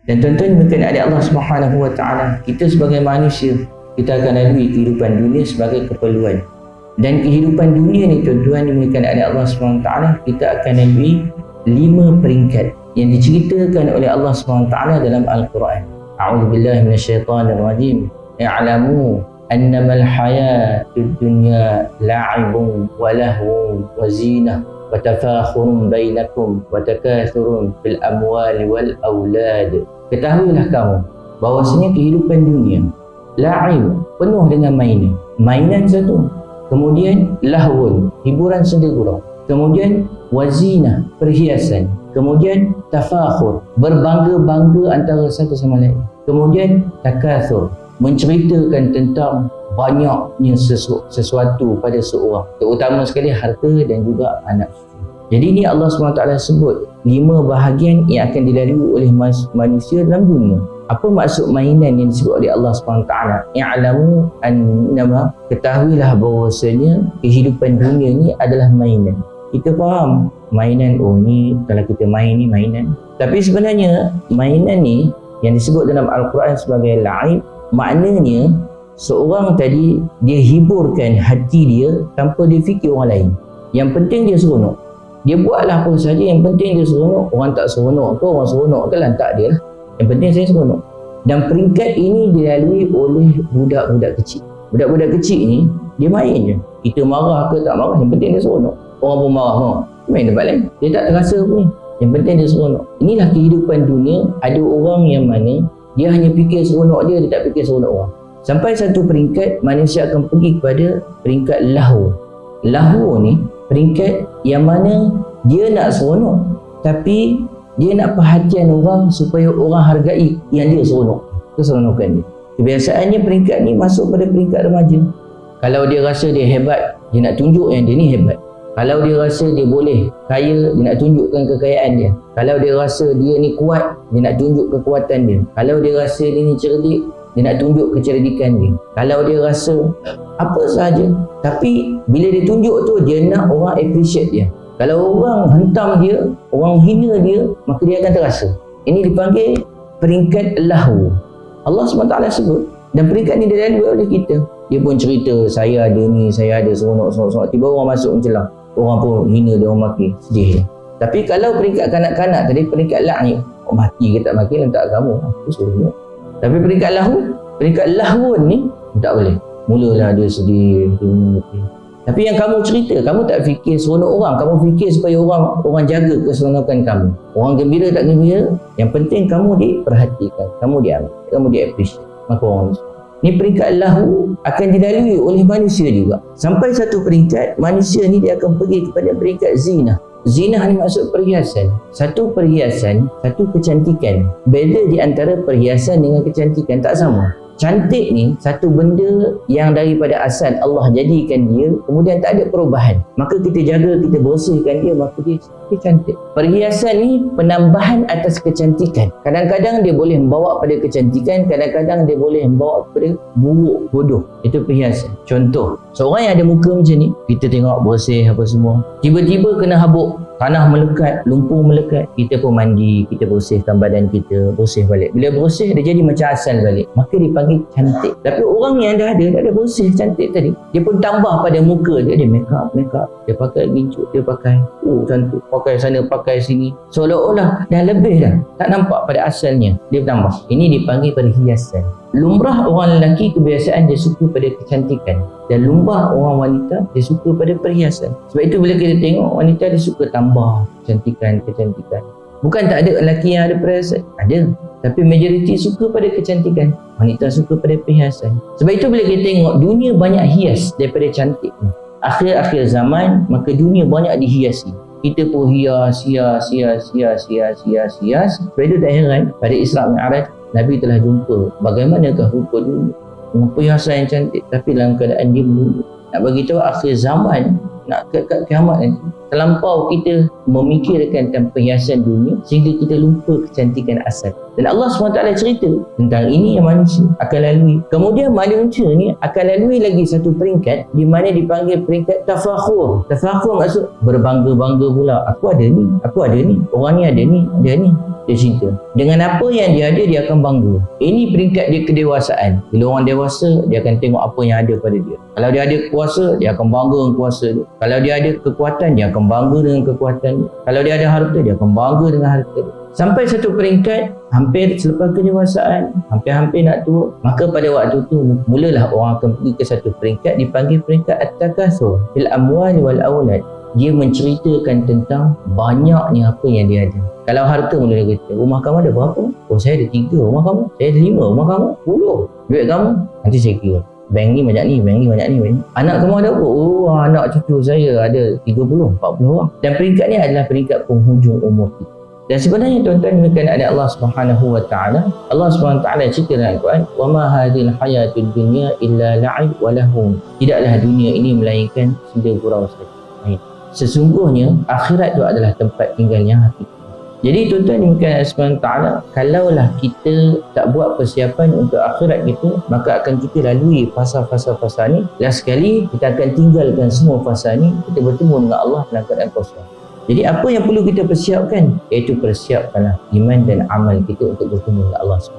Dan tuan-tuan bukan ada Allah Subhanahu Wa Taala, kita sebagai manusia kita akan lalui kehidupan dunia sebagai keperluan. Dan kehidupan dunia ni tuan-tuan bukan ada Allah Subhanahu Wa Taala, kita akan lalui 5 peringkat yang diceritakan oleh Allah Subhanahu Wa Taala dalam Al-Quran. A'udzubillahi minasyaitanirrajim. I'lamu annamal hayatud dunya la'ibun wa lahwun wa zinah wa tafakhurun bainakum wa takathurun fil amwali wal aulad. Ketahuilah kamu bahawasanya kehidupan dunia la'ib, penuh dengan mainan satu, kemudian lahwun, hiburan sendiri, kemudian wazina, perhiasan, kemudian tafakhur, berbangga-bangga antara satu sama lain, kemudian takathur, menceritakan tentang banyaknya sesuatu pada seorang, terutama sekali harta dan juga anak. Jadi ini Allah SWT sebut 5 bahagian yang akan dilalui oleh manusia dalam dunia. Apa maksud mainan yang disebut oleh Allah SWT? I'lamu annama, ketahuilah bahawasanya kehidupan dunia ni adalah mainan. Kita faham mainan, oh ni kalau kita main ni mainan. Tapi sebenarnya mainan ni yang disebut dalam Al-Quran sebagai la'ib, maknanya seorang tadi dia hiburkan hati dia tanpa dia fikir orang lain. Yang penting dia seronok. Dia buatlah apa saja, yang penting dia seronok. Orang tak seronok ke, orang seronok ke, lantak dia lah. Yang penting saya seronok. Dan peringkat ini dilalui oleh budak-budak kecil. Budak-budak kecil ni dia main je. Kita marah ke tak marah, yang penting dia seronok. Orang pun marah, main tempat lain, dia tak terasa pun. Yang penting dia seronok. Inilah kehidupan dunia. Ada orang yang mana dia hanya fikir seronok dia tak fikir seronok orang. Sampai satu peringkat manusia akan pergi kepada peringkat lahu. Lahu ni peringkat yang mana dia nak seronok, tapi dia nak perhatian orang supaya orang hargai yang dia seronok, keseronokan dia. Kebiasaannya peringkat ni masuk pada peringkat remaja. Kalau dia rasa dia hebat, dia nak tunjuk yang dia ni hebat. Kalau dia rasa dia boleh kaya, dia nak tunjukkan kekayaan dia. Kalau dia rasa dia ni kuat, dia nak tunjuk kekuatan dia. Kalau dia rasa dia ni cerdik, dia nak tunjuk kecerdikan dia. Kalau dia rasa apa sahaja, tapi bila dia tunjuk tu, dia nak orang appreciate dia. Kalau orang hentam dia, orang hina dia, maka dia akan terasa. Ini dipanggil peringkat lahu. Allah SWT sebut, dan peringkat ni dilalui oleh kita. Dia pun cerita, saya ada ni, saya ada seronok. Tiba orang masuk mencelah, orang pun hina dia, orang maki, sedih dia. Tapi kalau peringkat kanak-kanak tadi, peringkat la'ib, mati ke tak mati, tak agama, aku seronok. Tapi peringkat lahun ni tak boleh. Mulalah dia sedih. Tapi yang kamu cerita, kamu tak fikir seronok orang, kamu fikir supaya orang jaga keseronokan kamu. Orang gembira tak gembira, yang penting kamu diperhatikan, kamu diambil, kamu di-appreciate. Maka orang ni peringkat lahu akan dilalui oleh manusia juga. Sampai satu peringkat, manusia ni dia akan pergi kepada peringkat zina. Zina ni maksud perhiasan. Satu perhiasan, satu kecantikan. Beza di antara perhiasan dengan kecantikan, tak sama. Cantik ni satu benda yang daripada asal Allah jadikan dia, kemudian tak ada perubahan. Maka kita jaga, kita bersihkan dia, maka dia cantik. Perhiasan ni penambahan atas kecantikan. Kadang-kadang dia boleh membawa pada kecantikan, kadang-kadang dia boleh membawa kepada buruk, bodoh. Itu perhiasan. Contoh, seorang yang ada muka macam ni, kita tengok bersih apa semua, tiba-tiba kena habuk, tanah melekat, lumpur melekat, kita pun mandi, kita bersihkan badan kita, bersih balik. Bila bersih, dia jadi macam asal balik, maka dipanggil cantik. Tapi orang yang dah ada bersih cantik tadi, dia pun tambah pada muka dia, dia make up, dia pakai gincut, dia pakai cantik, pakai sana, pakai sini, seolah-olah dah lebih dah, tak nampak pada asalnya, dia tambah. Ini dipanggil perhiasan. Lumrah orang lelaki kebiasaan dia suka pada kecantikan, dan lumrah orang wanita dia suka pada perhiasan. Sebab itu bila kita tengok wanita, dia suka tambah kecantikan. Bukan tak ada lelaki yang ada perhiasan, ada, tapi majoriti suka pada kecantikan, wanita suka pada perhiasan. Sebab itu bila kita tengok dunia banyak hias daripada cantik. Akhir-akhir zaman, maka dunia banyak dihiasi. Kita pun hias. Sebab itu tak heran pada Isra' Mi'raj Nabi telah jumpa bagaimanakah rupa dunia, perhiasan yang cantik, tapi dalam keadaan dia menunggu. Nak bagi tahu akhir zaman, nak kat kiamat nanti, terlampau kita memikirkan tentang perhiasan dunia sehingga kita lupa kecantikan asal. Dan Allah SWT cerita tentang ini yang manusia akan lalui. Kemudian manusia ni akan lalui lagi satu peringkat di mana dipanggil peringkat tafakhur. Tafakhur maksud berbangga-bangga pula. Aku ada ni, orang ni ada ni, dia cerita. Dengan apa yang dia ada, dia akan bangga. Ini peringkat dia kedewasaan. Bila orang dewasa, dia akan tengok apa yang ada pada dia. Kalau dia ada kuasa, dia akan bangga dengan kuasa dia. Kalau dia ada kekuatan, dia akan bangga dengan kekuatan dia. Kalau dia ada harta, dia akan bangga dengan harta dia. Sampai satu peringkat, hampir selepas kedewasaan, hampir-hampir nak tua, maka pada waktu tu mulalah orang akan pergi ke satu peringkat dipanggil peringkat at-takatsur fil amwal wal aulad. Dia menceritakan tentang banyaknya apa yang dia ada. Kalau harta mula dia kata, rumah kamu ada berapa? Oh, saya ada 3 rumah kamu. Saya ada 5 rumah kamu. 10. Duit kamu? Nanti saya kira. Bank ni banyak ni, bank ni banyak ni. Anak kamu ada apa? Oh, anak cucu saya ada 30, 40 orang. Dan peringkat ni adalah peringkat penghujung umur kita. Dan sebenarnya tuan-tuan demikian ada Allah Subhanahu wa taala. Allah Subhanahu wa taala cerita dalam Al-Quran, "Wa ma hadhil hayatud dunya illa la'ib wa lahum." Tidaklah dunia ini melainkan senda gurau saja. Sesungguhnya akhirat itu adalah tempat tinggal yang hakiki. Jadi tuan-tuan demikian Allah Subhanahu wa taala, kalaulah kita tak buat persiapan untuk akhirat kita, maka akan kita lalui fasa-fasa ni. Last sekali kita akan tinggalkan semua fasa ni, kita bertemu dengan Allah dalam keadaan kosong. Jadi apa yang perlu kita persiapkan? Iaitu persiapkanlah iman dan amal kita untuk bertemu dengan Allah SWT.